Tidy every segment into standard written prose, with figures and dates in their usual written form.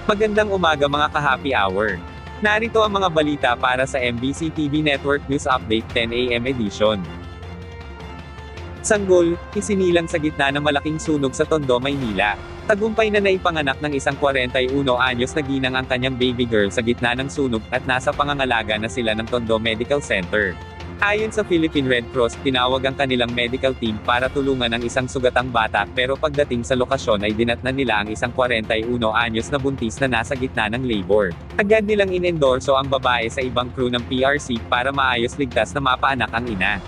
Magandang umaga mga ka-happy hour. Narito ang mga balita para sa MBC TV Network News Update 10 AM edition. Sanggol, isinilang sa gitna ng malaking sunog sa Tondo, Maynila. Tagumpay na naipanganak ng isang 41 anyos na ginang ang kanyang baby girl sa gitna ng sunog at nasa pangangalaga na sila ng Tondo Medical Center. Ayon sa Philippine Red Cross, tinawag ang kanilang medical team para tulungan ang isang sugatang bata pero pagdating sa lokasyon ay dinatnan nila ang isang 41 anyos na buntis na nasa gitna ng labor. Agad nilang inendorso ang babae sa ibang crew ng PRC para maayos ligtas na mapaanak ang ina.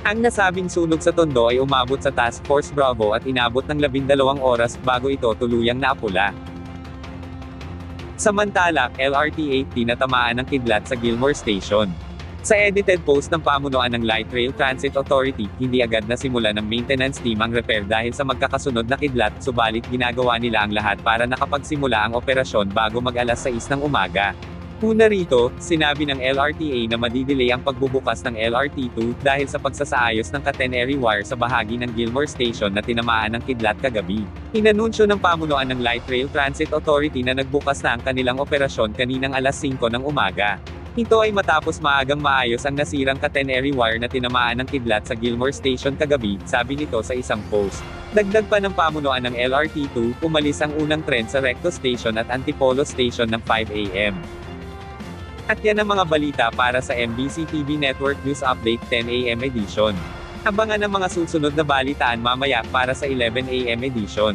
Ang nasabing sunog sa Tondo ay umabot sa Task Force Bravo at inabot ng 12 oras bago ito tuluyang naapula. Samantala, LRT 8 tinatamaan ng kidlat sa Gilmore Station. Sa edited post ng pamunuan ng Light Rail Transit Authority, hindi agad nasimula ng maintenance team ang repair dahil sa magkakasunod na kidlat, subalit ginagawa nila ang lahat para nakapagsimula ang operasyon bago mag-alas 6 ng umaga. Una rito, sinabi ng LRTA na madidelay ang pagbubukas ng LRT2 dahil sa pagsasaayos ng catenary wire sa bahagi ng Gilmore Station na tinamaan ng kidlat kagabi. Inanunsyo ng pamunuan ng Light Rail Transit Authority na nagbukas na ang kanilang operasyon kaninang alas 5 ng umaga. Ito ay matapos maagang maayos ang nasirang catenary wire na tinamaan ng kidlat sa Gilmore Station kagabi, sabi nito sa isang post. Dagdag pa ng pamunuan ng LRT2, umalis ang unang tren sa Recto Station at Antipolo Station ng 5 AM. At yan ang mga balita para sa MBC TV Network News Update 10 AM edition. Abangan ang mga susunod na balitaan mamaya para sa 11 AM edition.